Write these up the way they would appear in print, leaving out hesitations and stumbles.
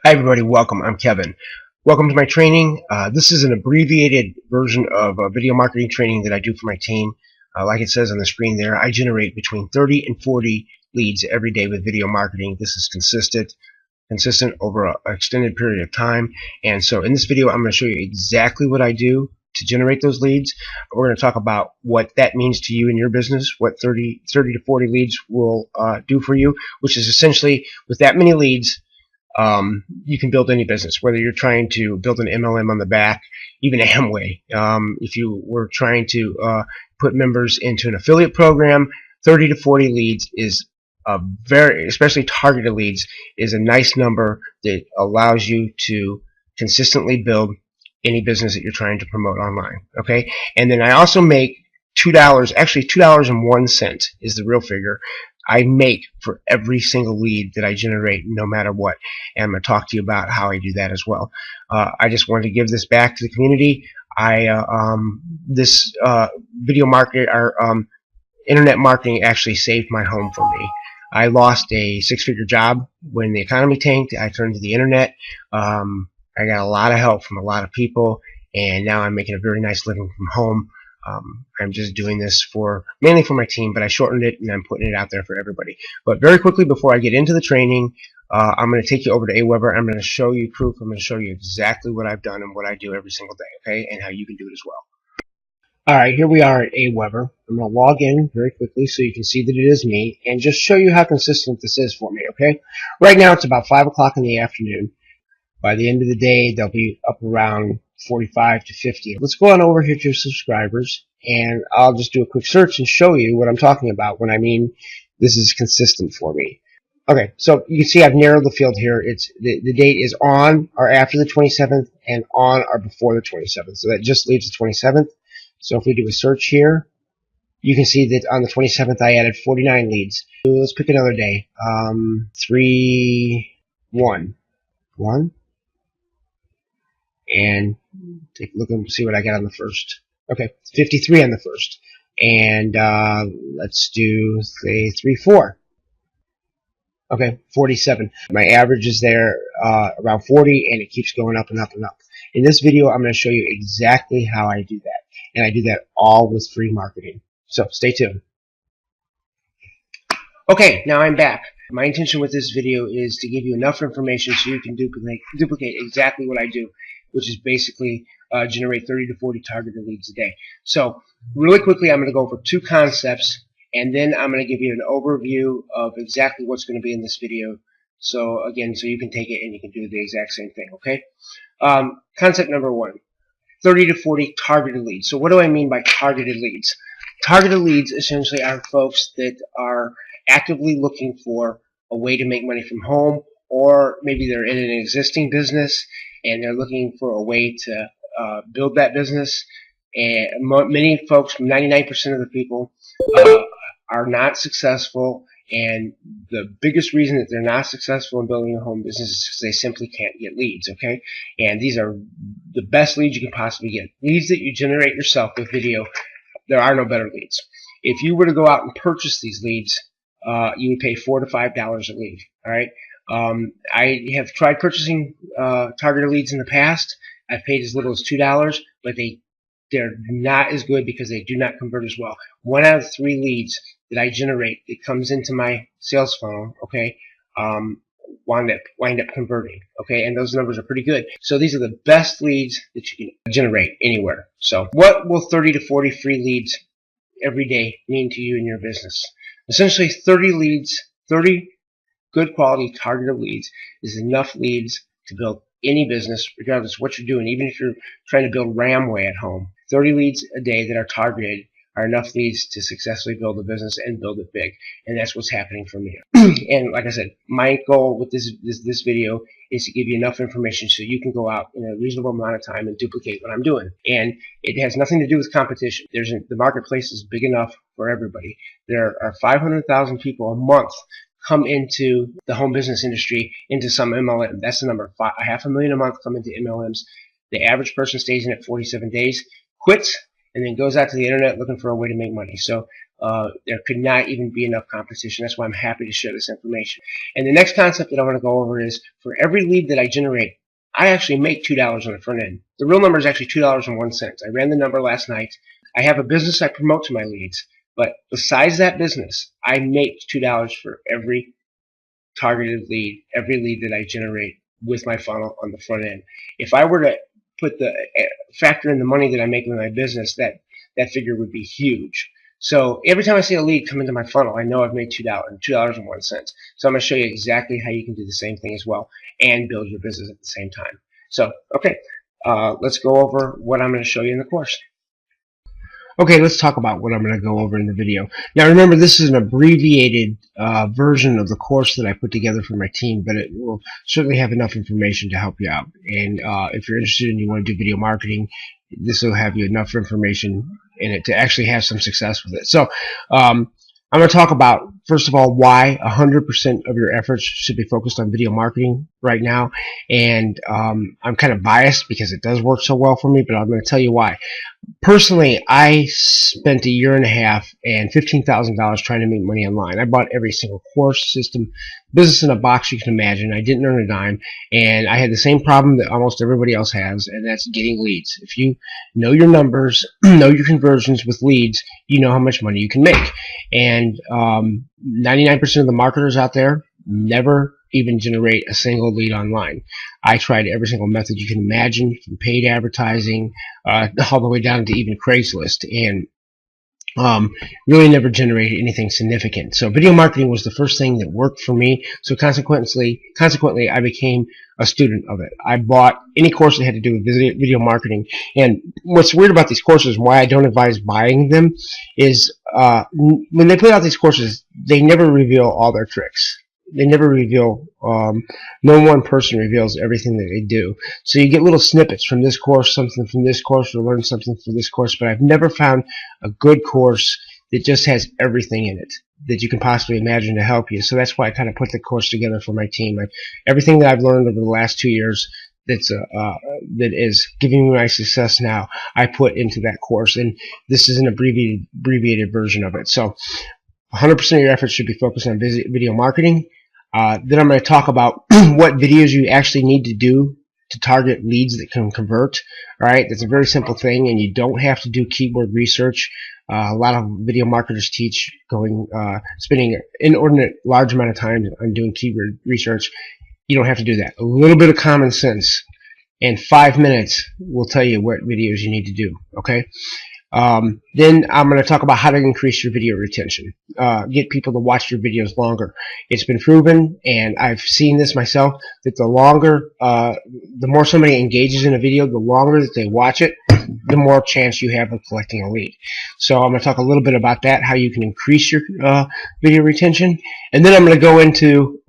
Hi everybody, welcome. I'm Kevin. Welcome to my training. This is an abbreviated version of a video marketing training that I do for my team. Like it says on the screen there, I generate between 30 and 40 leads every day with video marketing. This is consistent over an extended period of time. And so in this video, I'm going to show you exactly what I do to generate those leads. We're going to talk about what that means to you in your business, what 30 to 40 leads will do for you, which is essentially with that many leads, you can build any business, whether you're trying to build an MLM on the back, even Amway. If you were trying to put members into an affiliate program, 30 to 40 leads is a especially targeted leads, is a nice number that allows you to consistently build any business that you're trying to promote online. Okay, and then I also make $2, actually $2.01 is the real figure. I make for every single lead that I generate, no matter what. And I'm going to talk to you about how I do that as well. I just wanted to give this back to the community. This video market, or internet marketing, actually saved my home for me. I lost a six-figure job when the economy tanked. I turned to the internet. I got a lot of help from a lot of people, and now I'm making a very nice living from home. I'm just doing this mainly for my team, but I shortened it and I'm putting it out there for everybody. But very quickly, before I get into the training, I'm going to take you over to Aweber. I'm going to show you proof. I'm going to show you exactly what I've done and what I do every single day, okay, and how you can do it as well. All right, here we are at Aweber. I'm going to log in very quickly so you can see that it is me and just show you how consistent this is for me, okay? Right now it's about 5 o'clock in the afternoon. By the end of the day, they'll be up around 45 to 50. Let's go on over here to subscribers, and I'll just do a quick search and show you what I'm talking about when I mean this is consistent for me. Okay, so you can see I've narrowed the field here. It's the date is on or after the 27th and on or before the 27th. So that just leaves the 27th. So if we do a search here, you can see that on the 27th I added 49 leads. So let's pick another day. 1. And take a look and see what I got on the first. Okay, 53 on the first. And let's do, say, 4. Okay, 47. My average is there around 40, and it keeps going up and up and up. In this video, I'm going to show you exactly how I do that. And I do that all with free marketing. So stay tuned. Okay, now I'm back. My intention with this video is to give you enough information so you can duplicate exactly what I do, which is basically generate 30 to 40 targeted leads a day. So really quickly, I'm going to go over 2 concepts, and then I'm going to give you an overview of exactly what's going to be in this video. So again, so you can take it and you can do the exact same thing, okay? Concept number 1, 30 to 40 targeted leads. So what do I mean by targeted leads? Targeted leads essentially are folks that are actively looking for a way to make money from home, or maybe they're in an existing business and they're looking for a way to build that business. And many folks, 99% of the people, are not successful, and the biggest reason that they're not successful in building a home business is because they simply can't get leads, okay? And these are the best leads you can possibly get. Leads that you generate yourself with video. There are no better leads. If you were to go out and purchase these leads, you would pay $4 to $5 a lead, all right? I have tried purchasing targeted leads in the past. I've paid as little as $2, but they're not as good because they do not convert as well. 1 out of 3 leads that I generate that comes into my sales funnel, okay, wind up converting, okay, and those numbers are pretty good. So these are the best leads that you can generate anywhere. So what will 30 to 40 free leads every day mean to you in your business? Essentially, 30 leads, 30 good quality targeted leads is enough leads to build any business, regardless of what you're doing. Even if you're trying to build Ramway at home, 30 leads a day that are targeted are enough leads to successfully build a business and build it big. And that's what's happening for me. And like I said, my goal with this video is to give you enough information so you can go out in a reasonable amount of time and duplicate what I'm doing. And it has nothing to do with competition. The marketplace is big enough for everybody. There are 500,000 people a month come into the home business industry, into some MLM. That's the number. 500,000 a month come into MLMs. The average person stays in it 47 days, quits, and then goes out to the internet looking for a way to make money. So There could not even be enough competition. That's why I'm happy to share this information. And the next concept that I want to go over is, for every lead that I generate, I actually make $2 on the front end. The real number is actually $2.01. I ran the number last night. I have a business I promote to my leads, but besides that business, I make $2 for every targeted lead, every lead that I generate with my funnel on the front end. If I were to put the factor in the money that I make with my business, that figure would be huge. So every time I see a lead come into my funnel, I know I've made $2.01. So I'm going to show you exactly how you can do the same thing as well and build your business at the same time. So, okay, let's go over what I'm going to show you in the course. Okay, let's talk about what I'm going to go over in the video. Now remember, this is an abbreviated version of the course that I put together for my team, but it will certainly have enough information to help you out. And if you're interested and you want to do video marketing, this will have you enough information in it to actually have some success with it. So I'm going to talk about, first of all, why 100% of your efforts should be focused on video marketing right now. And I'm kind of biased because it does work so well for me, but I'm going to tell you why. Personally, I spent a year and a half and $15,000 trying to make money online. I bought every single course, system, business in a box you can imagine. I didn't earn a dime, and I had the same problem that almost everybody else has, and that's getting leads. If you know your numbers, know your conversions with leads, you know how much money you can make. And 99% of the marketers out there never even generate a single lead online. I tried every single method you can imagine, from paid advertising all the way down to even Craigslist, and really never generated anything significant. So video marketing was the first thing that worked for me. So consequently, I became a student of it. I bought any course that had to do with video marketing. And what's weird about these courses, and why I don't advise buying them, is when they put out these courses, they never reveal all their tricks. They never reveal, no one person reveals everything that they do. So you get little snippets from this course, something from this course, or learn something from this course, but I've never found a good course that just has everything in it that you can possibly imagine to help you. So that's why I kind of put the course together for my team. Everything that I've learned over the last 2 years that is giving me my success now, I put into that course, and this is an abbreviated version of it. So 100% of your efforts should be focused on video marketing. Then I'm going to talk about what videos you actually need to do to target leads that can convert. All right, that's a very simple thing, and you don't have to do keyword research. A lot of video marketers teach spending an inordinate large amount of time on doing keyword research. You don't have to do that. A little bit of common sense and 5 minutes will tell you what videos you need to do. Okay. Then I'm going to talk about how to increase your video retention, get people to watch your videos longer. It's been proven, and I've seen this myself, that the more somebody engages in a video, the longer that they watch it, the more chance you have of collecting a lead. So I'm going to talk a little bit about that, how you can increase your video retention, and then I'm going to go into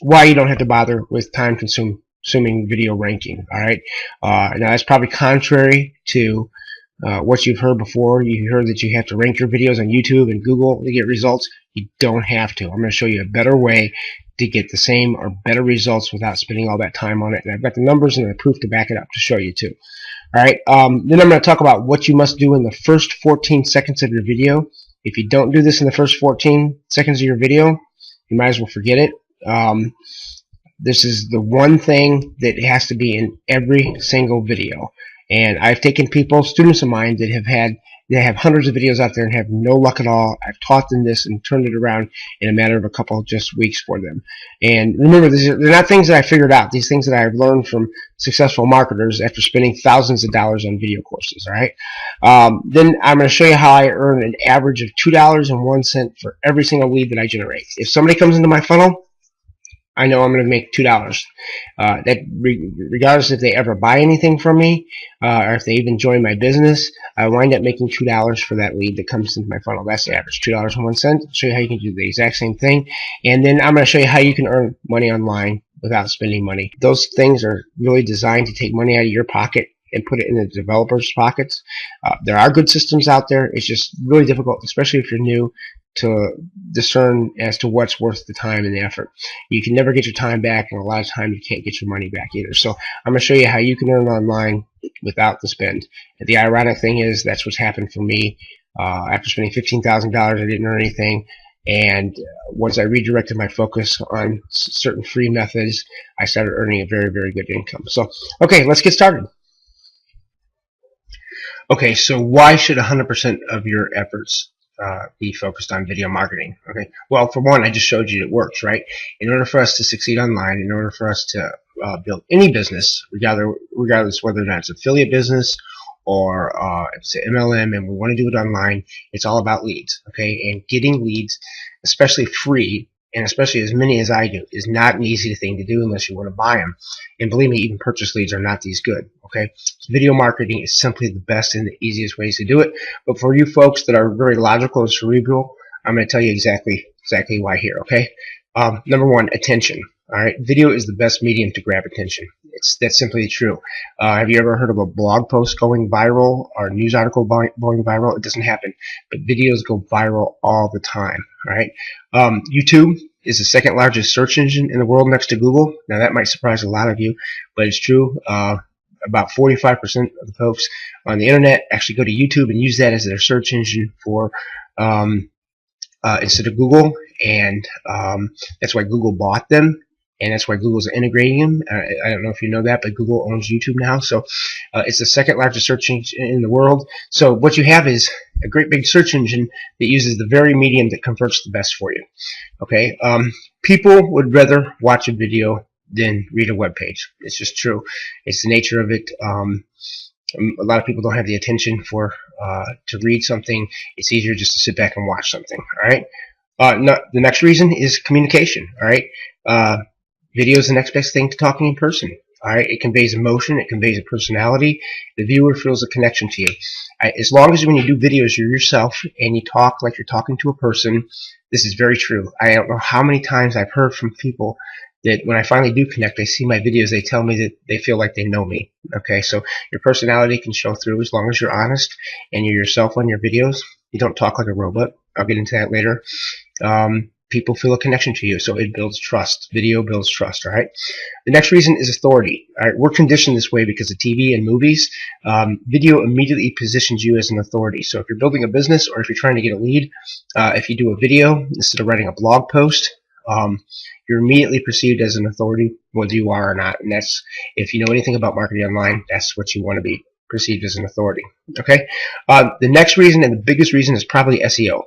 why you don't have to bother with time-consuming video ranking. All right, now that's probably contrary to what you've heard before. You heard that you have to rank your videos on YouTube and Google to get results. You don't have to. I'm going to show you a better way to get the same or better results without spending all that time on it. And I've got the numbers and the proof to back it up to show you too. All right. Then I'm going to talk about what you must do in the first 14 seconds of your video. If you don't do this in the first 14 seconds of your video, you might as well forget it. This is the one thing that has to be in every single video. And I've taken students of mine that have hundreds of videos out there and have no luck at all. I've taught them this and turned it around in a matter of a couple of just weeks for them. And remember, they're not things that I figured out. These things that I've learned from successful marketers after spending thousands of dollars on video courses. All right. Then I'm going to show you how I earn an average of $2.01 for every single lead that I generate. If somebody comes into my funnel, I know I'm going to make $2. Regardless if they ever buy anything from me or if they even join my business, I wind up making $2 for that lead that comes into my funnel. That's the average, $2.01. I'll show you how you can do the exact same thing, and then I'm going to show you how you can earn money online without spending money. Those things are really designed to take money out of your pocket and put it in the developers' pockets. There are good systems out there. It's just really difficult, especially if you're new, to discern as to what's worth the time and the effort. You can never get your time back, and a lot of times you can't get your money back either. So I'm going to show you how you can earn online without the spend. And the ironic thing is that's what's happened for me After spending $15,000, I didn't earn anything. And once I redirected my focus on certain free methods, I started earning a very, very good income. So, okay, let's get started. Okay, so why should 100% of your efforts be focused on video marketing? Okay, well, for one, I just showed you it works, right? In order for us to succeed online, in order for us to build any business, regardless whether or not it's affiliate business or it's an MLM, and we want to do it online, it's all about leads, okay? And getting leads, especially free, and especially as many as I do, is not an easy thing to do unless you want to buy them. And believe me, even purchase leads are not these good, okay? Video marketing is simply the best and the easiest ways to do it. But for you folks that are very logical and cerebral, I'm going to tell you exactly why here, okay? Number one, attention. All right, video is the best medium to grab attention. That's simply true. Have you ever heard of a blog post going viral or a news article going viral? It doesn't happen, but videos go viral all the time. All right, YouTube is the second largest search engine in the world next to Google. Now that might surprise a lot of you, but it's true. About 45% of the folks on the internet actually go to YouTube and use that as their search engine for instead of Google, and that's why Google bought them. And that's why Google's integrating them. I don't know if you know that, but Google owns YouTube now. So it's the second largest search engine in the world. So what you have is a great big search engine that uses the very medium that converts the best for you. Okay, people would rather watch a video than read a web page. It's just true. It's the nature of it. A lot of people don't have the attention for to read something. It's easier just to sit back and watch something. All right. The next reason is communication. All right. Video is the next best thing to talking in person. All right, it conveys emotion, it conveys a personality. The viewer feels a connection to you. As long as when you do videos, you're yourself and you talk like you're talking to a person, this is very true. I don't know how many times I've heard from people that when I finally do connect, they see my videos, they tell me that they feel like they know me. Okay, so your personality can show through as long as you're honest and you're yourself on your videos. You don't talk like a robot. I'll get into that later. People feel a connection to you, so it builds trust. Video builds trust, all right? The next reason is authority. All right, we're conditioned this way because of TV and movies. Video immediately positions you as an authority. So if you're building a business or if you're trying to get a lead, if you do a video instead of writing a blog post, you're immediately perceived as an authority, whether you are or not. And that's, if you know anything about marketing online, that's what you want to be, perceived as an authority. Okay? The next reason and the biggest reason is probably SEO.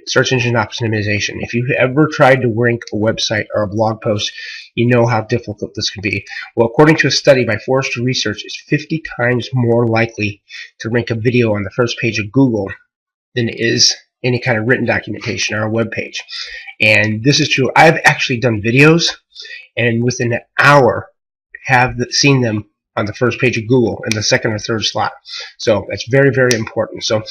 Search engine optimization. If you've ever tried to rank a website or a blog post, you know how difficult this can be. Well, according to a study by Forrester Research, it's 50 times more likely to rank a video on the first page of Google than it is any kind of written documentation or a web page. And this is true. I've actually done videos and within an hour have seen them on the first page of Google in the second or third slot. So that's very, very important. So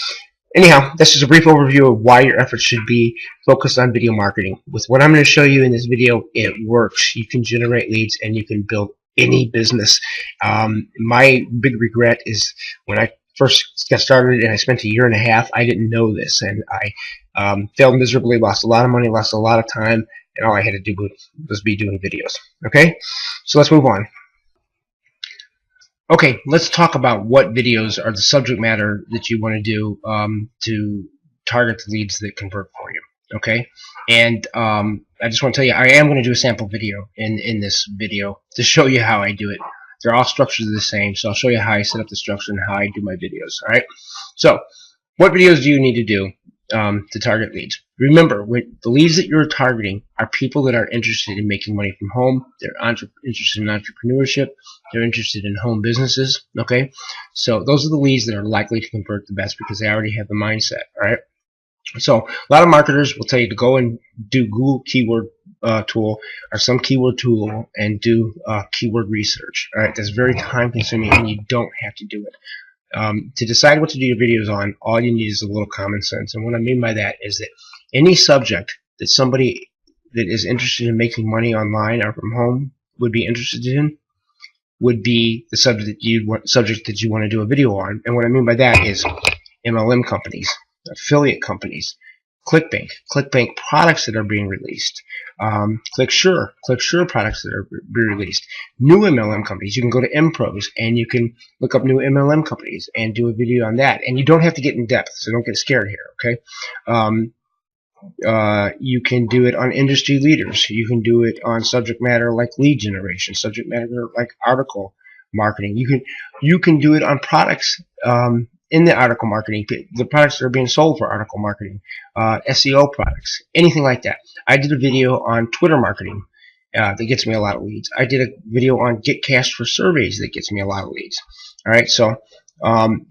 anyhow, this is a brief overview of why your efforts should be focused on video marketing. With what I'm going to show you in this video, it works. You can generate leads and you can build any business. My big regret is when I first got started and I spent a year and a half, I didn't know this, and I failed miserably, lost a lot of money, lost a lot of time, and all I had to do was be doing videos. Okay, so let's move on. Okay, let's talk about what videos are the subject matter that you want to do to target the leads that convert for you. Okay, and I just want to tell you, I am going to do a sample video in this video to show you how I do it. They're all structured the same, so I'll show you how I set up the structure and how I do my videos. All right, so what videos do you need to do to target leads? Remember, the leads that you're targeting are people that are interested in making money from home. They're interested in entrepreneurship. They're interested in home businesses. Okay, so those are the leads that are likely to convert the best because they already have the mindset. All right. So a lot of marketers will tell you to go and do Google keyword tool or some keyword tool and do keyword research. All right, that's very time consuming and you don't have to do it. To decide what to do your videos on, all you need is a little common sense. And what I mean by that is that any subject that somebody that is interested in making money online or from home would be interested in would be the subject that you want to do a video on. And what I mean by that is MLM companies, affiliate companies, ClickBank products that are being released, ClickSure products that are being released, new MLM companies. You can go to MPros and you can look up new MLM companies and do a video on that. And you don't have to get in depth, so don't get scared here, okay? You can do it on industry leaders. You can do it on subject matter like lead generation, subject matter like article marketing. You can do it on products in the article marketing, the products that are being sold for article marketing, SEO products, anything like that. I did a video on Twitter marketing that gets me a lot of leads. I did a video on Get Cash for surveys that gets me a lot of leads. All right, so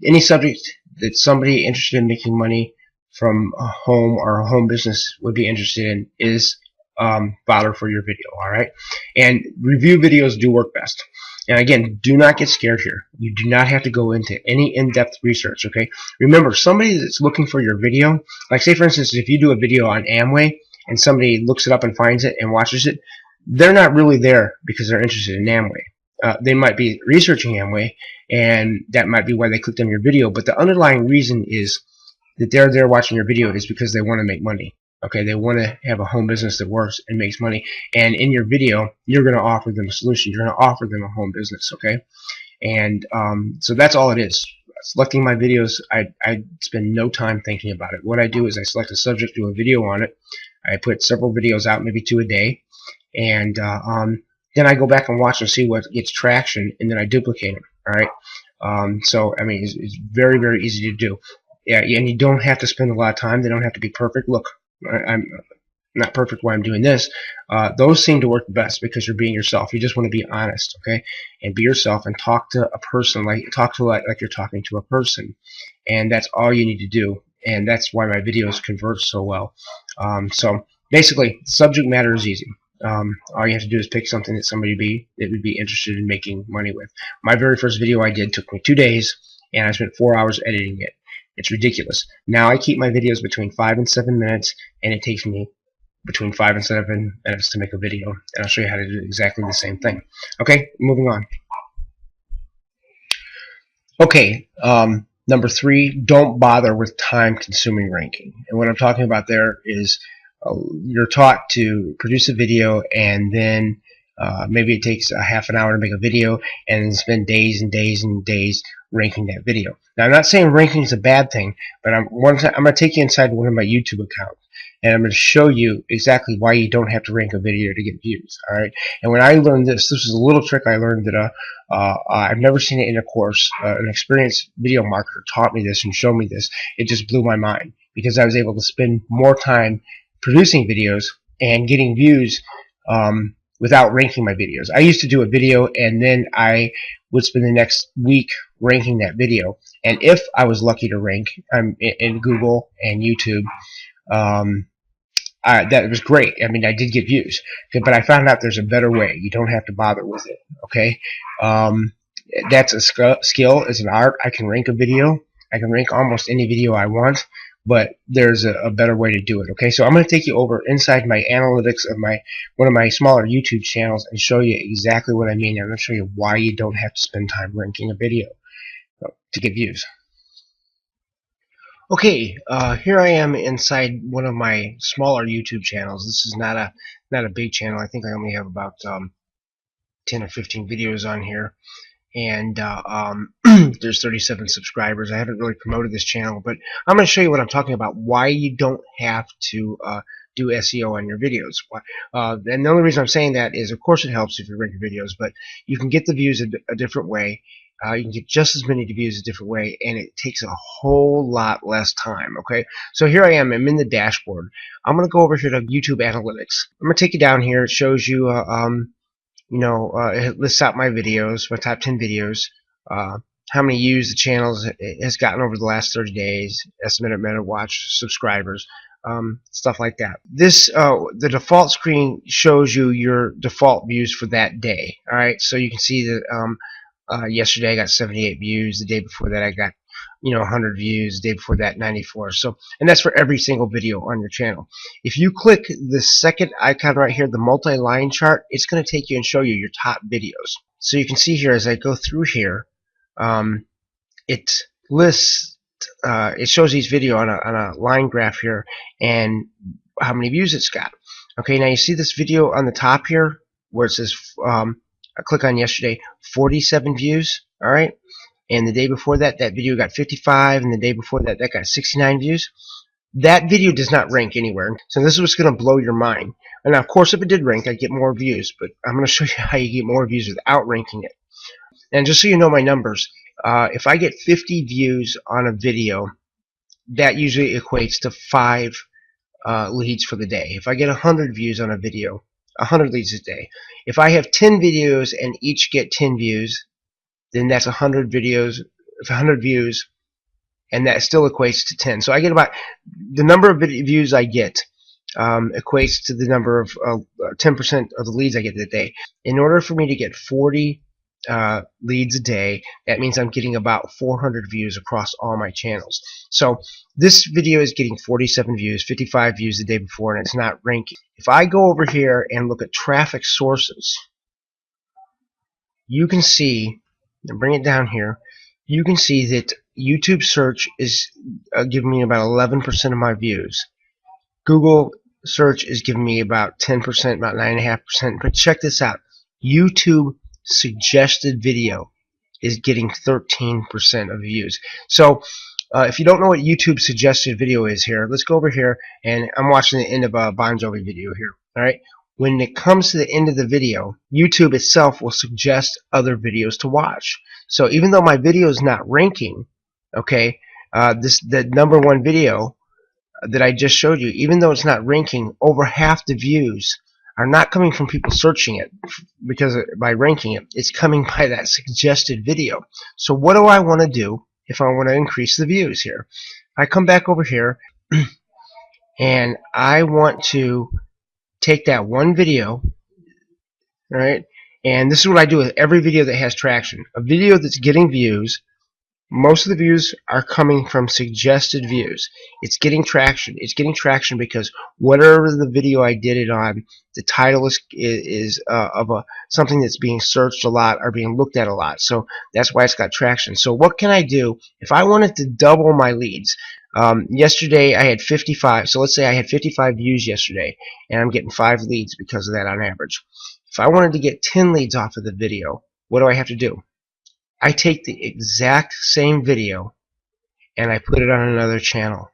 any subject that somebody interested in making money from a home or a home business would be interested in is fodder for your video. All right, and review videos do work best. And again, do not get scared here. You do not have to go into any in-depth research, okay? Remember, somebody that's looking for your video, like say for instance, if you do a video on Amway and somebody looks it up and finds it and watches it, they're not really there because they're interested in Amway. They might be researching Amway, and that might be why they clicked on your video, but the underlying reason is that they're there watching your video is because they want to make money. Okay, they want to have a home business that works and makes money. And in your video, you're going to offer them a solution. You're going to offer them a home business, okay? And so that's all it is. Selecting my videos, I spend no time thinking about it. What I do is I select a subject, do a video on it. I put several videos out, maybe 2 a day. And then I go back and watch and see what gets traction, and then I duplicate them, all right? So, I mean, it's very, very easy to do. Yeah, and you don't have to spend a lot of time. They don't have to be perfect. Look, I'm not perfect while I'm doing this. Those seem to work the best because you're being yourself. You just want to be honest, okay? And be yourself and talk to a person like you're talking to a person. And that's all you need to do. And that's why my videos convert so well. So basically, subject matter is easy. All you have to do is pick something that somebody would be interested in making money with. My very first video I did took me 2 days, and I spent 4 hours editing it. It's ridiculous. Now I keep my videos between 5 and 7 minutes, and it takes me between 5 and 7 minutes to make a video. And I'll show you how to do exactly the same thing. Okay, moving on. Okay, number 3, don't bother with time-consuming ranking. And what I'm talking about there is you're taught to produce a video, and then maybe it takes a half an hour to make a video, and then spend days and days and days ranking that video. Now, I'm not saying ranking is a bad thing, but I'm going to take you inside one of my YouTube accounts, and I'm going to show you exactly why you don't have to rank a video to get views. All right. And when I learned this is a little trick I learned that I've never seen it in a course. An experienced video marketer taught me this and showed me this. It just blew my mind because I was able to spend more time producing videos and getting views without ranking my videos. I used to do a video and then I would spend the next week ranking that video, and if I was lucky to rank in Google and YouTube, that was great. I mean, I did get views, but I found out there's a better way. You don't have to bother with it, okay? That's a skill. It's an art. I can rank a video. I can rank almost any video I want, but there's a better way to do it, okay? So I'm going to take you over inside my analytics of one of my smaller YouTube channels and show you exactly what I mean. I'm going to show you why you don't have to spend time ranking a video to get views. Okay, here I am inside one of my smaller YouTube channels. This is not a big channel. I think I only have about 10 or 15 videos on here, and there's 37 subscribers. I haven't really promoted this channel, but I'm going to show you what I'm talking about, why you don't have to do SEO on your videos. And the only reason I'm saying that is, of course, it helps if you rank your videos, but you can get the views a different way. You can get just as many views a different way, and it takes a whole lot less time, okay? So here I am. I'm in the dashboard. I'm going to go over here to YouTube Analytics. I'm going to take you down here. It shows you, it lists out my videos, my top 10 videos, how many views the channel has gotten over the last 30 days, estimated minute watch, subscribers, stuff like that. This, the default screen shows you your default views for that day, all right? So you can see that yesterday I got 78 views. The day before that I got 100 views. The day before that 94. So, and that's for every single video on your channel. If you click the second icon right here, the multi-line chart, it's going to take you and show you your top videos. So you can see here as I go through here, it lists it shows each video on a line graph here and how many views it's got. Okay, now you see this video on the top here where it says I click on yesterday, 47 views. All right, and the day before that, that video got 55, and the day before that, that got 69 views. That video does not rank anywhere. So this is what's going to blow your mind. And now, of course, if it did rank, I'd get more views. But I'm going to show you how you get more views without ranking it. And just so you know my numbers, if I get 50 views on a video, that usually equates to 5 leads for the day. If I get 100 views on a video, 100 leads a day. If I have 10 videos and each get 10 views, then that's 100 videos, 100 views, and that still equates to 10. So I get about the number of views I get equates to the number of 10% of the leads I get a day. In order for me to get 40 leads a day, that means I'm getting about 400 views across all my channels. So this video is getting 47 views, 55 views the day before, and it's not ranking. If I go over here and look at traffic sources, you can see, and bring it down here, you can see that YouTube search is giving me about 11% of my views. Google search is giving me about 10%, about 9.5%. But check this out. YouTube suggested video is getting 13% of views. So if you don't know what YouTube suggested video is here, let's go over here, and I'm watching the end of a Bon Jovi video here. All right. When it comes to the end of the video, YouTube itself will suggest other videos to watch. So even though my video is not ranking, okay, the #1 video that I just showed you, even though it's not ranking, over half the views are not coming from people searching it because by ranking it, it's coming by that suggested video. So what do I want to do if I want to increase the views here? I come back over here and I want to take that one video, right? And this is what I do with every video that has traction. A video that's getting views, most of the views are coming from suggested views. It's getting traction. It's getting traction because whatever the video I did it on, the title is of something that's being searched a lot or being looked at a lot. So that's why it's got traction. So what can I do if I wanted to double my leads? Yesterday I had 55. So let's say I had 55 views yesterday, and I'm getting 5 leads because of that on average. If I wanted to get 10 leads off of the video, what do I have to do? I take the exact same video and I put it on another channel,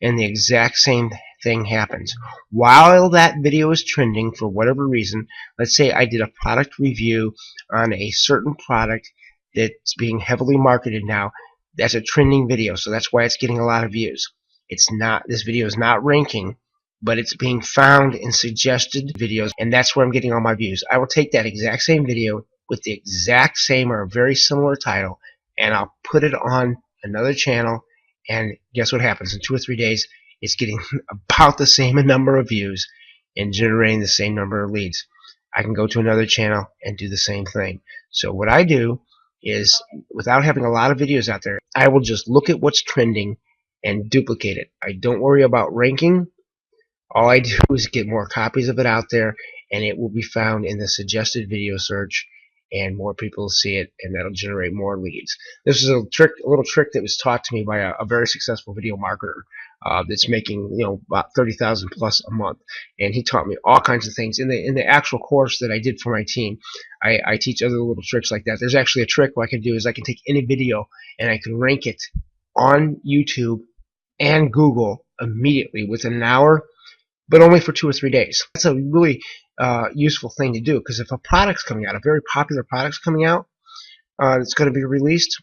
and the exact same thing happens. While that video is trending for whatever reason, let's say I did a product review on a certain product that's being heavily marketed now. That's a trending video, so that's why it's getting a lot of views. This video is not ranking, but it's being found in suggested videos, and that's where I'm getting all my views. I will take that exact same video with the exact same or very similar title, and I'll put it on another channel, and guess what happens? In 2 or 3 days, it's getting about the same number of views and generating the same number of leads. I can go to another channel and do the same thing. So what I do is, without having a lot of videos out there, I will just look at what's trending and duplicate it. I don't worry about ranking. All I do is get more copies of it out there, and it will be found in the suggested video search, and more people see it, and that'll generate more leads. This is a little trick that was taught to me by a very successful video marketer that's making about 30,000 plus a month, and he taught me all kinds of things in the actual course that I did for my team. I teach other little tricks like that. There's actually a trick what I can do is I can take any video and I can rank it on YouTube and Google immediately within an hour, but only for 2 or 3 days. That's a really useful thing to do, because if a product's coming out, a very popular product's coming out, it's going to be released,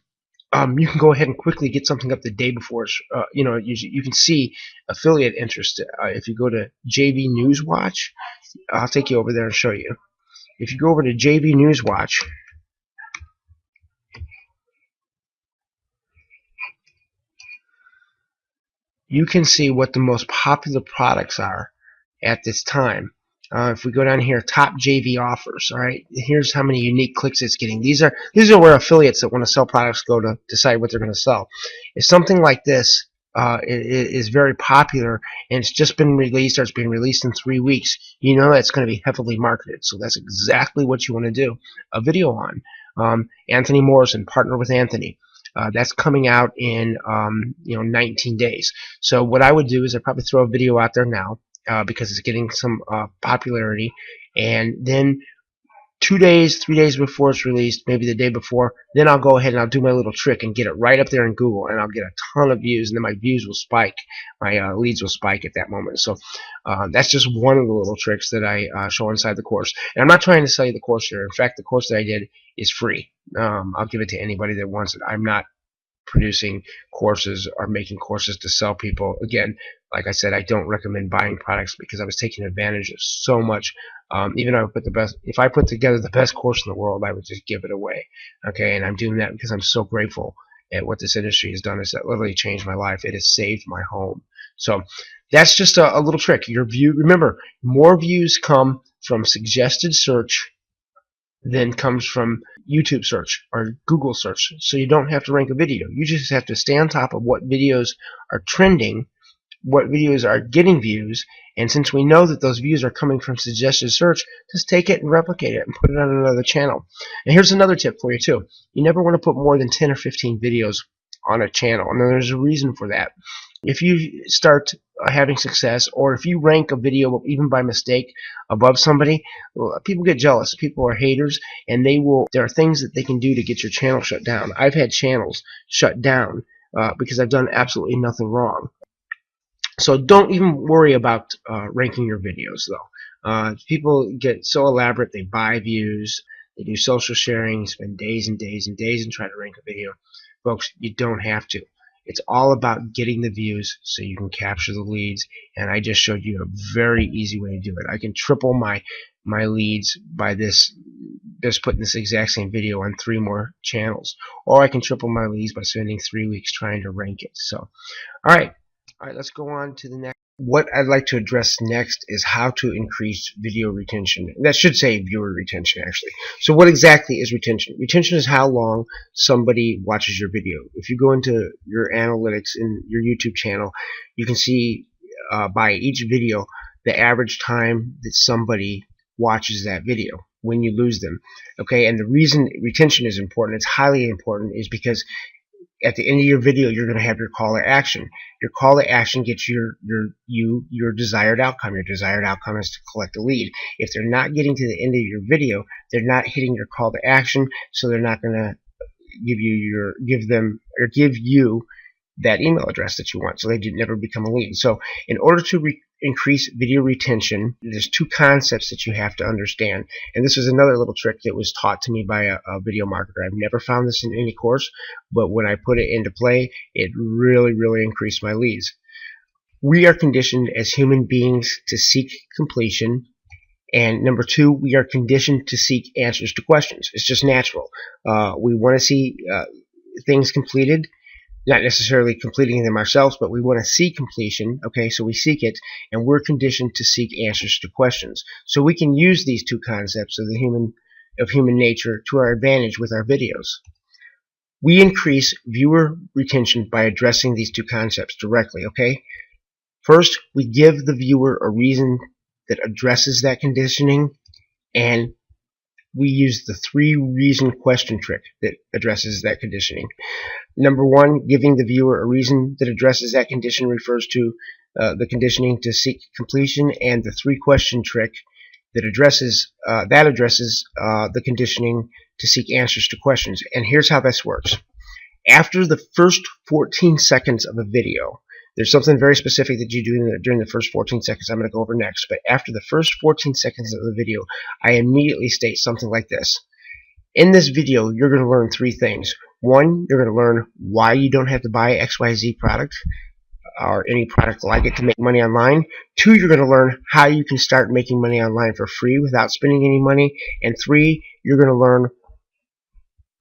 you can go ahead and quickly get something up the day before. You can see affiliate interest. If you go to JV News Watch, I'll take you over there and show you. If you go over to JV News Watch, you can see what the most popular products are at this time. If we go down here, top JV offers, all right, here's how many unique clicks it's getting. These are where affiliates that want to sell products go to decide what they're going to sell. If something like this is very popular and it's just been released, or it's been released in 3 weeks, you know that's going to be heavily marketed. So that's exactly what you want to do a video on. Anthony Morrison, Partner with Anthony. That's coming out in 19 days. So what I would do is I'd probably throw a video out there now because it's getting some popularity, and then 2 days, 3 days before it's released, maybe the day before, then I'll go ahead and I'll do my little trick and get it right up there in Google, and I'll get a ton of views, and then my views will spike, my leads will spike at that moment. So that's just one of the little tricks that I show inside the course. And I'm not trying to sell you the course here. In fact, the course that I did is free. I'll give it to anybody that wants it. I'm not producing courses or making courses to sell people. Again, like I said, I don't recommend buying products because I was taking advantage of so much. Even if I put together the best course in the world, I would just give it away. Okay, and I'm doing that because I'm so grateful at what this industry has done. It's literally changed my life. It has saved my home. So that's just a little trick. Your view. Remember, more views come from suggested search than comes from YouTube search or Google search. So you don't have to rank a video. You just have to stay on top of what videos are trending, what videos are getting views, and since we know that those views are coming from suggested search, just take it and replicate it and put it on another channel. And here's another tip for you too. You never want to put more than 10 or 15 videos on a channel, and there's a reason for that. If you start having success, or if you rank a video even by mistake above somebody, well, people get jealous. People are haters, and there are things that they can do to get your channel shut down. I've had channels shut down because I've done absolutely nothing wrong. So don't even worry about ranking your videos, though. People get so elaborate, they buy views, they do social sharing, spend days and days and days and try to rank a video. Folks, you don't have to. It's all about getting the views so you can capture the leads, and I just showed you a very easy way to do it. I can triple my leads by just putting this exact same video on 3 more channels, or I can triple my leads by spending 3 weeks trying to rank it. So, all right, let's go on to the next. What I'd like to address next is how to increase video retention. That should say viewer retention, actually. So what exactly is retention? Retention is how long somebody watches your video. If you go into your analytics in your YouTube channel, you can see by each video the average time that somebody watches that video when you lose them. Okay, and the reason retention is important, it's highly important, is because at the end of your video, you're going to have your call to action. Your call to action gets your desired outcome. Your desired outcome is to collect a lead. If they're not getting to the end of your video, they're not hitting your call to action, so they're not going to give you that email address that you want, so they never become a lead. So in order to increase video retention, there's 2 concepts that you have to understand, and this is another little trick that was taught to me by a video marketer. I've never found this in any course, but when I put it into play, it really increased my leads. We are conditioned as human beings to seek completion, and number 2, we are conditioned to seek answers to questions. It's just natural. We want to see things completed. Not necessarily completing them ourselves, but we want to see completion. Okay, so we seek it, and we're conditioned to seek answers to questions. So we can use these 2 concepts of human nature to our advantage with our videos. We increase viewer retention by addressing these 2 concepts directly. Okay, first, we give the viewer a reason that addresses that conditioning, and we use the 3-reason question trick that addresses that conditioning. Number 1, giving the viewer a reason that addresses that condition refers to the conditioning to seek completion, and the 3-question trick that addresses the conditioning to seek answers to questions. And here's how this works. After the first 14 seconds of a video, there's something very specific that you do during the first 14 seconds I'm going to go over next, but after the first 14 seconds of the video, I immediately state something like this. In this video, you're going to learn 3 things. 1, you're going to learn why you don't have to buy XYZ product or any product like it to make money online. 2, you're going to learn how you can start making money online for free without spending any money. And 3, you're going to learn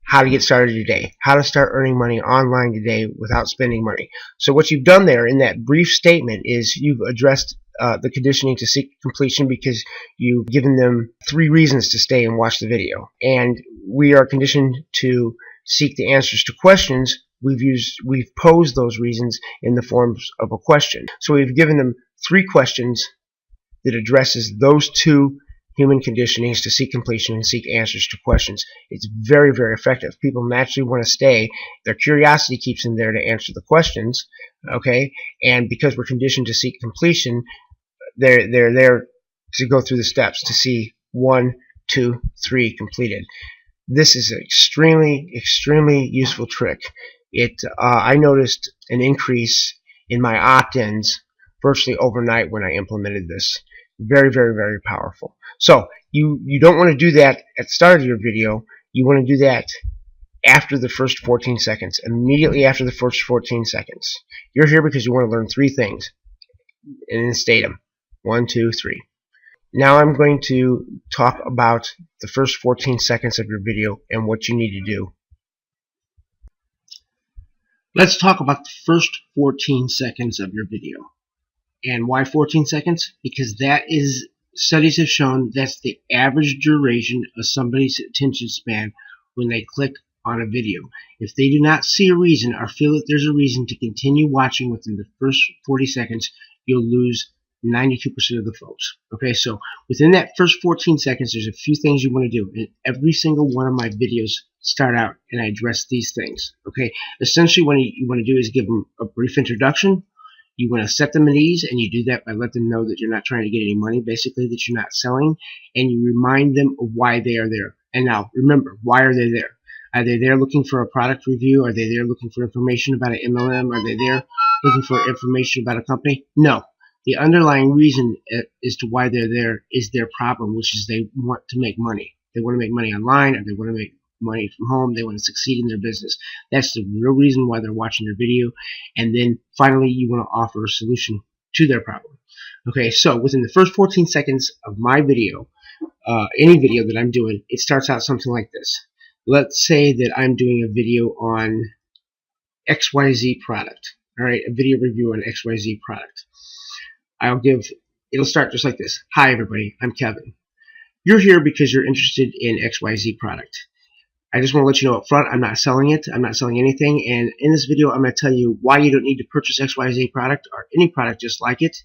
how to get started today, how to start earning money online today without spending money. So what you've done there in that brief statement is you've addressed the conditioning to seek completion because you've given them 3 reasons to stay and watch the video. And we are conditioned to seek the answers to questions. We've posed those reasons in the forms of a question. So we've given them 3 questions that addresses those 2 human conditioning is to seek completion and seek answers to questions. It's very, very effective. People naturally want to stay. Their curiosity keeps them there to answer the questions, okay? And because we're conditioned to seek completion, they're there to go through the steps to see 1, 2, 3 completed. This is an extremely, extremely useful trick. I noticed an increase in my opt-ins virtually overnight when I implemented this. Very, very, very powerful. So you don't want to do that at the start of your video. You want to do that after the first 14 seconds, immediately after the first 14 seconds. You're here because you want to learn 3 things, and then state them. 1, 2, 3. Now I'm going to talk about the first 14 seconds of your video and what you need to do. Let's talk about the first 14 seconds of your video. And why 14 seconds? Because that is, studies have shown that's the average duration of somebody's attention span when they click on a video. If they do not see a reason or feel that there's a reason to continue watching within the first 40 seconds, you'll lose 92% of the folks. Okay, so within that first 14 seconds, there's a few things you want to do. And every single one of my videos start out and I address these things. Okay, essentially what you want to do is give them a brief introduction. You want to set them at ease, and you do that by letting them know that you're not trying to get any money, basically that you're not selling, and you remind them of why they are there. And now, remember, why are they there? Are they there looking for a product review? Are they there looking for information about an MLM? Are they there looking for information about a company? No. The underlying reason as to why they're there is their problem, which is they want to make money. They want to make money online, or they want to make money from home. They want to succeed in their business. That's the real reason why they're watching your video. And then finally, you want to offer a solution to their problem. Okay, so within the first 14 seconds of my video, any video that I'm doing, it starts out something like this. Let's say that I'm doing a video on XYZ product. All right, a video review on XYZ product. It'll start just like this. Hi everybody, I'm Kevin. You're here because you're interested in XYZ product. I just want to let you know up front, I'm not selling it. I'm not selling anything. And in this video, I'm going to tell you why you don't need to purchase XYZ product or any product just like it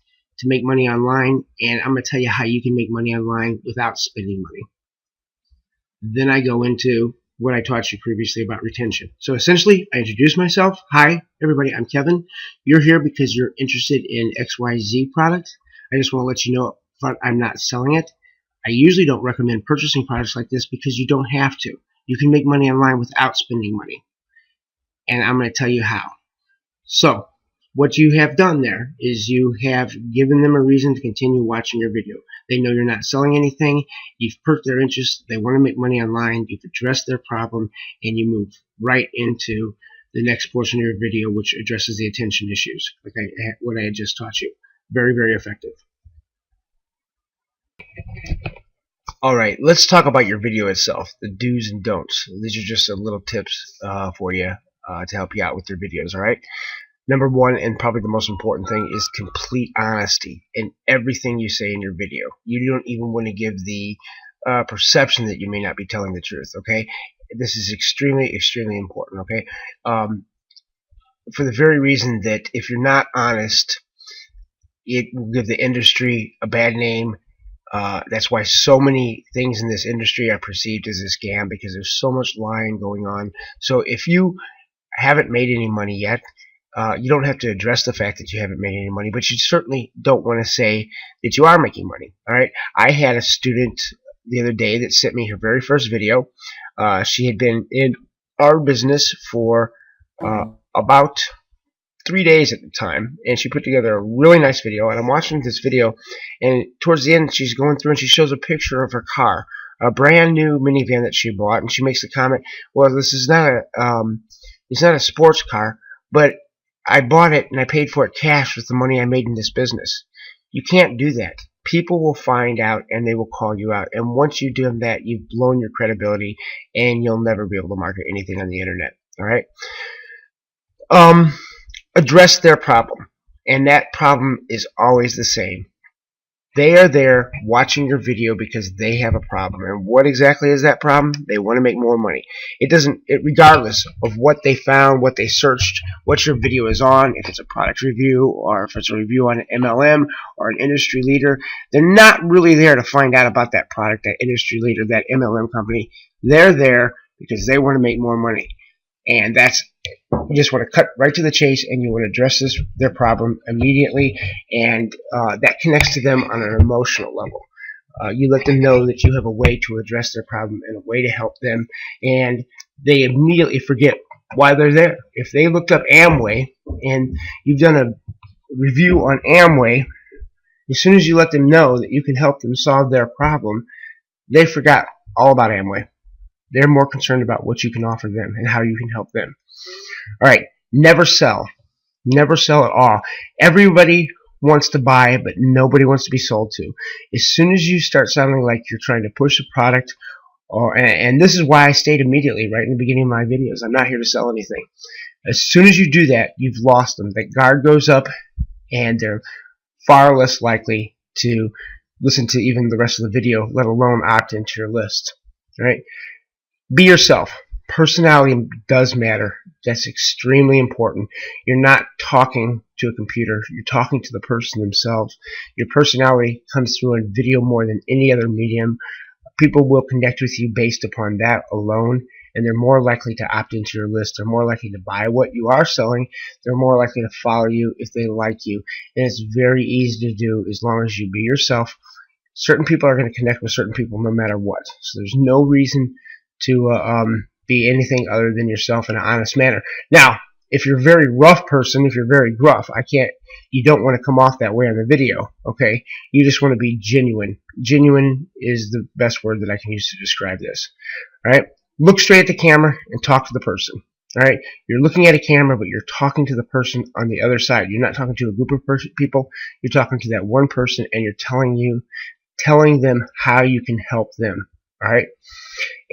to make money online. And I'm going to tell you how you can make money online without spending money. Then I go into what I taught you previously about retention. So essentially, I introduce myself. Hi, everybody, I'm Kevin. You're here because you're interested in XYZ product. I just want to let you know up front, I'm not selling it. I usually don't recommend purchasing products like this because you don't have to. You can make money online without spending money. And I'm going to tell you how. So, what you have done there is you have given them a reason to continue watching your video. They know you're not selling anything. You've perked their interest. They want to make money online. You've addressed their problem. And you move right into the next portion of your video, which addresses the attention issues, like what I had just taught you. Very, very effective. Alright, let's talk about your video itself, the do's and don'ts. These are just some little tips for you to help you out with your videos, alright? Number 1, and probably the most important thing, is complete honesty in everything you say in your video. You don't even want to give the perception that you may not be telling the truth, okay? This is extremely, extremely important, okay? For the very reason that if you're not honest, it will give the industry a bad name. That's why so many things in this industry are perceived as a scam, because there's so much lying going on. So if you haven't made any money yet, you don't have to address the fact that you haven't made any money, but you certainly don't want to say that you are making money. All right. I had a student the other day that sent me her very first video. She had been in our business for about 3 days at the time, and she put together a really nice video. And I'm watching this video, and towards the end she's going through and she shows a picture of her car, a brand new minivan that she bought, and she makes the comment, well, this is not it's not a sports car, but I bought it and I paid for it cash with the money I made in this business. You can't do that. People will find out and they will call you out, and once you do that, you've blown your credibility and you'll never be able to market anything on the internet. Alright? Address their problem, and that problem is always the same. They are there watching your video because they have a problem. And what exactly is that problem? They want to make more money. Regardless of what they found, what they searched, what your video is on, if it's a product review or if it's a review on an MLM or an industry leader, they're not really there to find out about that product, that industry leader, that MLM company. They're there because they want to make more money. And you just want to cut right to the chase, and you want to address their problem immediately, and that connects to them on an emotional level. You let them know that you have a way to address their problem and a way to help them, and they immediately forget why they're there. If they looked up Amway and you've done a review on Amway, as soon as you let them know that you can help them solve their problem, they forgot all about Amway. They're more concerned about what you can offer them and how you can help them. All right, never sell. Never sell at all. Everybody wants to buy, but nobody wants to be sold to. As soon as you start sounding like you're trying to push a product, and this is why I state immediately right in the beginning of my videos, I'm not here to sell anything. As soon as you do that, you've lost them. The guard goes up, and they're far less likely to listen to even the rest of the video, let alone opt into your list. All right? Be yourself. Personality does matter. That's extremely important. You're not talking to a computer. You're talking to the person themselves. Your personality comes through in video more than any other medium. People will connect with you based upon that alone, and they're more likely to opt into your list. They're more likely to buy what you are selling. They're more likely to follow you if they like you. And it's very easy to do as long as you be yourself. Certain people are going to connect with certain people no matter what. So there's no reason to be anything other than yourself in an honest manner. Now, if you're a very rough person, if you're very gruff, you don't want to come off that way on the video, okay? You just want to be genuine. Genuine is the best word that I can use to describe this, all right? Look straight at the camera and talk to the person, all right? You're looking at a camera, but you're talking to the person on the other side. You're not talking to a group of people. You're talking to that one person, and you're telling them how you can help them, all right?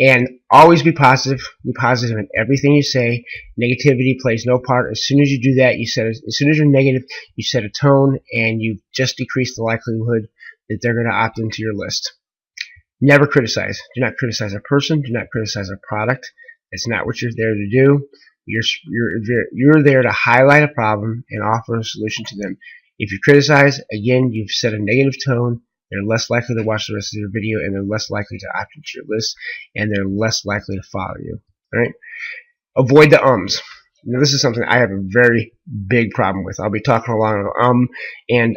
And always be positive. Be positive in everything you say. Negativity plays no part. As soon as you do that, as soon as you're negative, you set a tone, and you just decrease the likelihood that they're going to opt into your list. Never criticize. Do not criticize a person. Do not criticize a product. It's not what you're there to do. You're there to highlight a problem and offer a solution to them. If you criticize, again, you've set a negative tone. They're less likely to watch the rest of your video, and they're less likely to opt into your list, and they're less likely to follow you. All right? Avoid the ums. Now, this is something I have a very big problem with. I'll be talking along and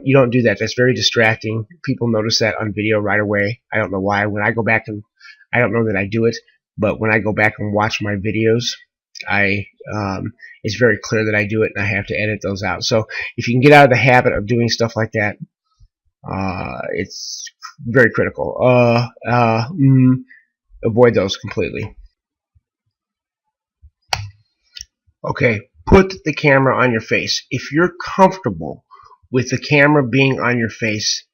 you don't do that. That's very distracting. People notice that on video right away. I don't know why. When I go back and I don't know that I do it, but when I go back and watch my videos, it's very clear that I do it, and I have to edit those out. So if you can get out of the habit of doing stuff like that, it's very critical. Avoid those completely. Okay, put the camera on your face. If you're comfortable with the camera being on your face,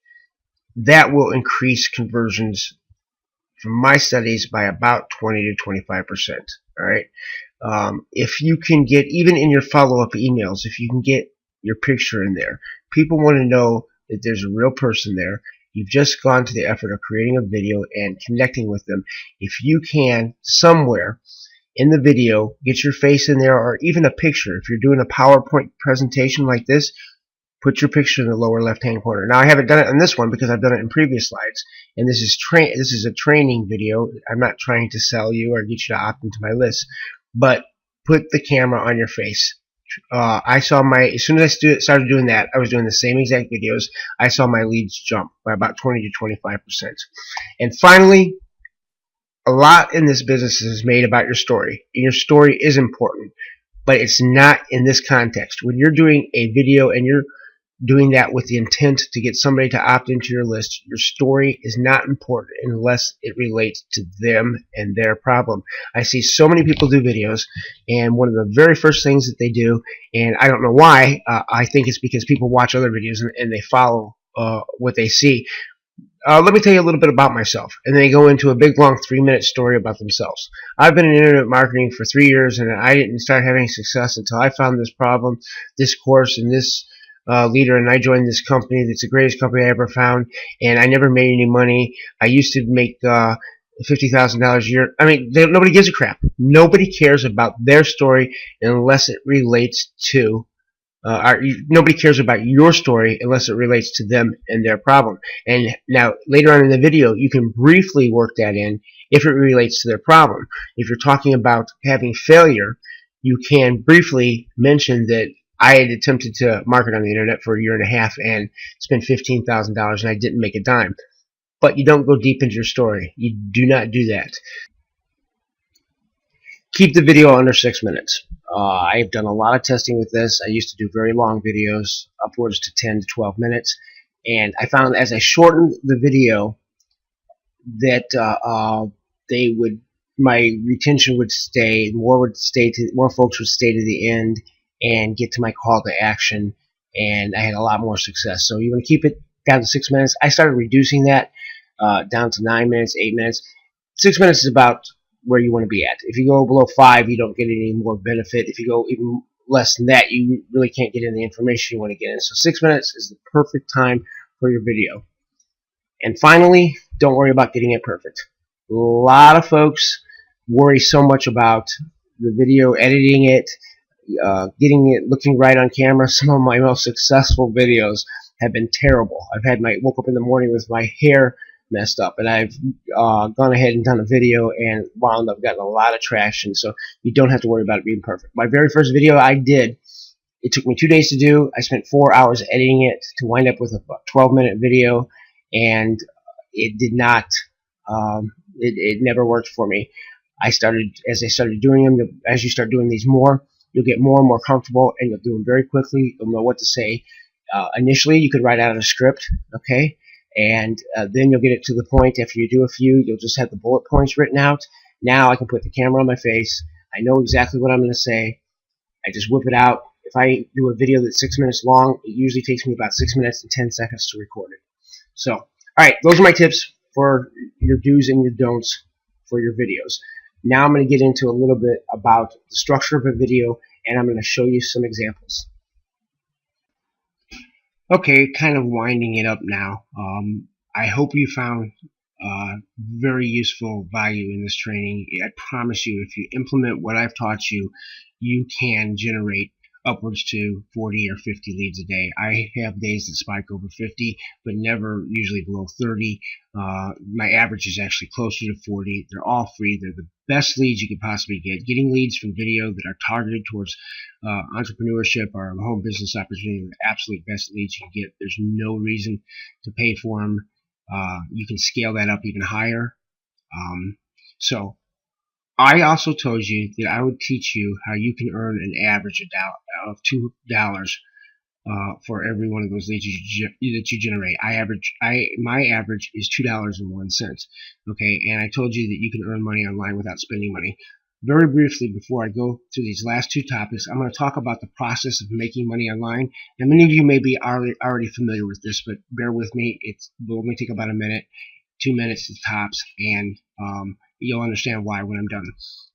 that will increase conversions from my studies by about 20 to 25%. All right. If you can get, even in your follow-up emails, if you can get your picture in there, people want to know that there's a real person there. You've just gone to the effort of creating a video and connecting with them. If you can, somewhere in the video, get your face in there, or even a picture. If you're doing a PowerPoint presentation like this, put your picture in the lower left-hand corner. Now, I haven't done it on this one because I've done it in previous slides, and this is a training video. I'm not trying to sell you or get you to opt into my list, but put the camera on your face. As soon as I started doing that, I was doing the same exact videos. I saw my leads jump by about 20 to 25%. And finally, a lot in this business is made about your story. And your story is important, but it's not in this context. When you're doing a video and you're doing that with the intent to get somebody to opt into your list, your story is not important unless it relates to them and their problem. I see so many people do videos, and one of the very first things that they do, and I don't know why, I think it's because people watch other videos and they follow what they see. Let me tell you a little bit about myself. And then they go into a big, long 3-minute story about themselves. I've been in internet marketing for 3 years, and I didn't start having success until I found this problem, this course, and this leader, and I joined this company. That's the greatest company I ever found, and I never made any money. I used to make $50,000 a year. I mean, nobody gives a crap. Nobody cares about their story unless it relates to nobody cares about your story unless it relates to them and their problem. And now, later on in the video, you can briefly work that in if it relates to their problem. If you're talking about having failure, you can briefly mention that I had attempted to market on the internet for a year and a half and spent $15,000 and I didn't make a dime. But you don't go deep into your story. You do not do that. Keep the video under 6 minutes. I've done a lot of testing with this. I used to do very long videos, upwards to 10 to 12 minutes. And I found as I shortened the video that my retention would stay, more folks would stay to the end and get to my call to action, and I had a lot more success. So you want to keep it down to 6 minutes. I started reducing that down to 9 minutes, 8 minutes. 6 minutes is about where you want to be at. If you go below 5, you don't get any more benefit. If you go even less than that, you really can't get in the information you want to get in. So 6 minutes is the perfect time for your video. And finally, don't worry about getting it perfect. A lot of folks worry so much about the video, editing it, getting it looking right on camera. Some of my most successful videos have been terrible. Woke up in the morning with my hair messed up, and I've gone ahead and done a video and wound up getting a lot of traction. So you don't have to worry about it being perfect. My very first video I did, it took me 2 days to do. I spent 4 hours editing it to wind up with a 12-minute video, and it did not. It never worked for me. As I started doing them, as you start doing these more, you'll get more and more comfortable, and you'll do them very quickly. You'll know what to say. Initially, you could write out a script, okay? And then you'll get it to the point. After you do a few, you'll just have the bullet points written out. Now I can put the camera on my face. I know exactly what I'm going to say. I just whip it out. If I do a video that's 6 minutes long, it usually takes me about 6 minutes and 10 seconds to record it. So, all right, those are my tips for your do's and your don'ts for your videos. Now I'm going to get into a little bit about the structure of a video, and I'm going to show you some examples. Okay, kind of winding it up now. I hope you found very useful value in this training. I promise you, if you implement what I've taught you, you can generate upwards to 40 or 50 leads a day. I have days that spike over 50, but never usually below 30. My average is actually closer to 40. They're all free. They're the best leads you could possibly get. Getting leads from video that are targeted towards entrepreneurship or home business opportunity are the absolute best leads you can get. There's no reason to pay for them. You can scale that up even higher. So I also told you that I would teach you how you can earn an average of $2 for every one of those leads that you generate. My average is $2.01. Okay, and I told you that you can earn money online without spending money. Very briefly, before I go through these last two topics, I'm going to talk about the process of making money online. And many of you may be already familiar with this, but bear with me. It will only take about a minute, 2 minutes tops, and you'll understand why when I'm done.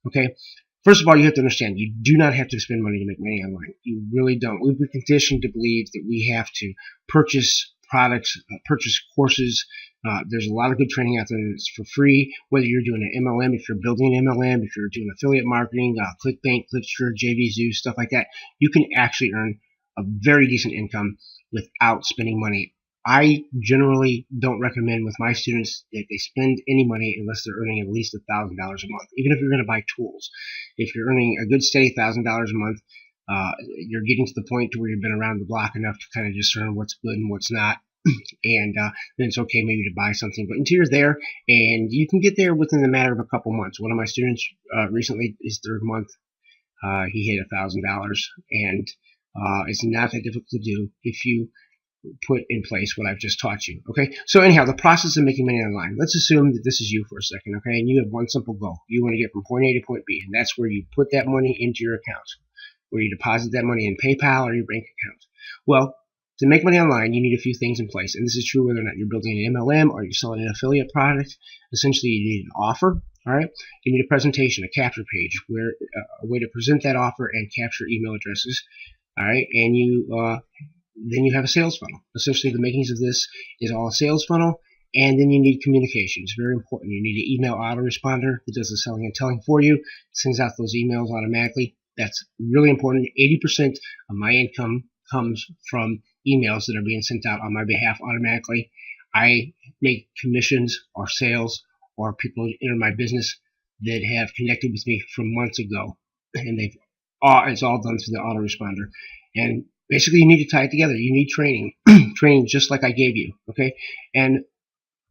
Okay. First of all, you have to understand you do not have to spend money to make money online. You really don't. We've been conditioned to believe that we have to purchase products, purchase courses. There's a lot of good training out there that's for free. Whether you're doing an MLM, if you're building an MLM, if you're doing affiliate marketing, ClickBank, Clickster, JVZoo, stuff like that, you can actually earn a very decent income without spending money. I generally don't recommend with my students that they spend any money unless they're earning at least $1,000 a month, even if you're going to buy tools. If you're earning a good steady $1,000 a month, you're getting to the point to where you've been around the block enough to kind of discern what's good and what's not. And then it's okay maybe to buy something. But until you're there, and you can get there within the matter of a couple months. One of my students recently, his third month, he hit $1,000. And it's not that difficult to do if you put in place what I've just taught you. Okay, so anyhow, the process of making money online. Let's assume that this is you for a second, okay, and you have one simple goal. You want to get from point A to point B, and that's where you put that money into your account, where you deposit that money in PayPal or your bank account. Well, to make money online, you need a few things in place, and this is true whether or not you're building an MLM or you're selling an affiliate product. Essentially, you need an offer. All right, you need a presentation, a capture page, where a way to present that offer and capture email addresses. All right, and you then you have a sales funnel. Essentially, the makings of this is all a sales funnel, and then you need communication. It's very important. You need an email autoresponder that does the selling and telling for you, sends out those emails automatically. That's really important. 80% of my income comes from emails that are being sent out on my behalf automatically. I make commissions or sales or people enter my business that have connected with me from months ago, and it's all done through the autoresponder. And basically, you need to tie it together. You need training, training just like I gave you. Okay, and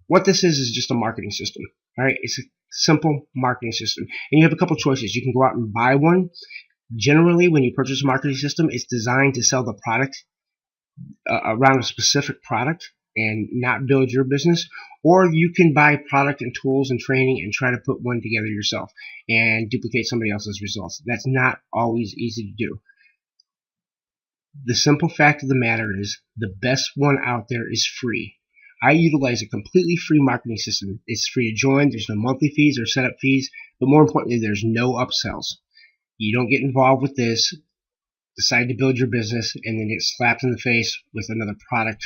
what this is just a marketing system. All right, it's a simple marketing system, and you have a couple choices. You can go out and buy one. Generally, when you purchase a marketing system, it's designed to sell the product around a specific product and not build your business. Or you can buy product and tools and training and try to put one together yourself and duplicate somebody else's results. That's not always easy to do. The simple fact of the matter is the best one out there is free. I utilize a completely free marketing system. It's free to join. There's no monthly fees or setup fees, but more importantly, there's no upsells. You don't get involved with this, decide to build your business, and then get slapped in the face with another product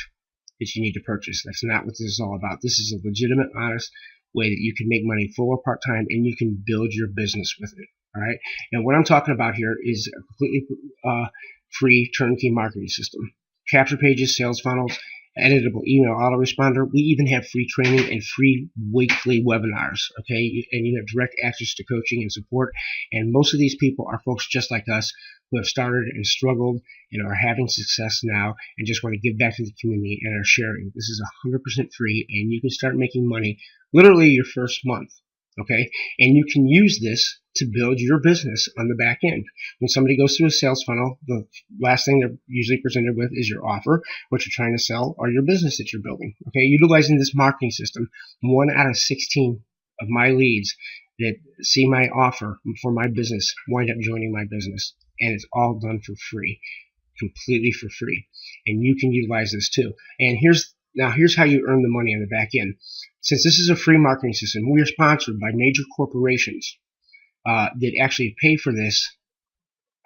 that you need to purchase. That's not what this is all about. This is a legitimate, honest way that you can make money full or part-time, and you can build your business with it. All right. And what I'm talking about here is a completely free turnkey marketing system. Capture pages, sales funnels, editable email autoresponder. We even have free training and free weekly webinars. Okay, and you have direct access to coaching and support. And most of these people are folks just like us who have started and struggled and are having success now and just want to give back to the community and are sharing. This is 100% free, and you can start making money literally your first month. Okay, and you can use this to build your business on the back end. When somebody goes through a sales funnel, the last thing they're usually presented with is your offer, what you're trying to sell, or your business that you're building. Okay, utilizing this marketing system, 1 out of 16 of my leads that see my offer for my business wind up joining my business, and it's all done for free, completely for free. And you can utilize this too. And here's how you earn the money on the back end. Since this is a free marketing system, we are sponsored by major corporations that actually pay for this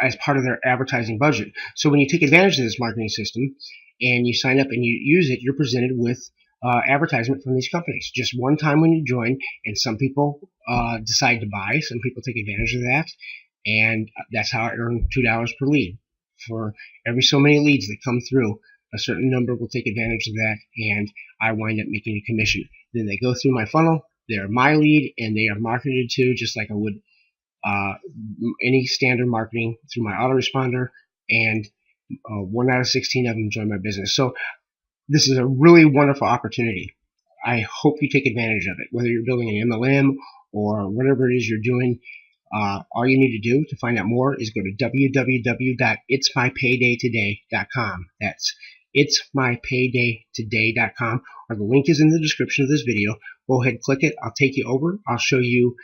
as part of their advertising budget. So when you take advantage of this marketing system and you sign up and you use it, you're presented with advertisement from these companies just one time when you join. And some people decide to buy. Some people take advantage of that. And that's how I earn $2 per lead. For every so many leads that come through, a certain number will take advantage of that, and I wind up making a commission. Then they go through my funnel. They're my lead, and they are marketed to just like I would any standard marketing through my autoresponder, and 1 out of 16 of them join my business. So this is a really wonderful opportunity. I hope you take advantage of it, whether you're building an MLM or whatever it is you're doing. All you need to do to find out more is go to www.itsmypaydaytoday.com. That's itsmypaydaytoday.com, or the link is in the description of this video. Go ahead, click it. I'll take you over. I'll show you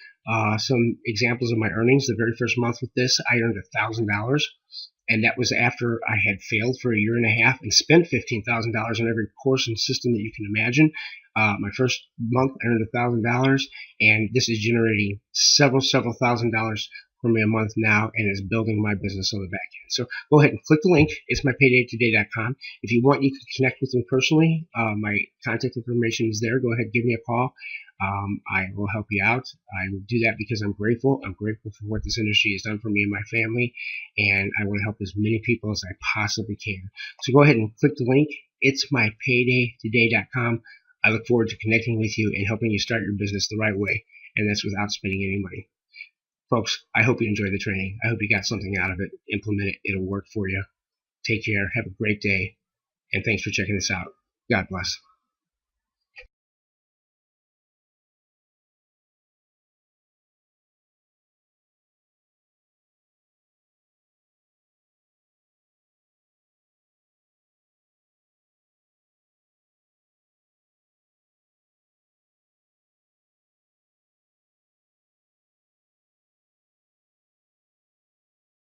some examples of my earnings. The very first month with this, I earned $1,000, and that was after I had failed for a year and a half and spent $15,000 on every course and system that you can imagine. My first month, I earned $1,000, and this is generating several $1,000s for me a month now, and is building my business on the back end. So go ahead and click the link. It's mypaydaytoday.com. If you want, you can connect with me personally. My contact information is there. Go ahead, give me a call. I will help you out. I will do that because I'm grateful. I'm grateful for what this industry has done for me and my family, and I want to help as many people as I possibly can. So go ahead and click the link. It's mypaydaytoday.com. I look forward to connecting with you and helping you start your business the right way, and that's without spending any money. Folks, I hope you enjoyed the training. I hope you got something out of it. Implement it. It'll work for you. Take care. Have a great day, and thanks for checking this out. God bless.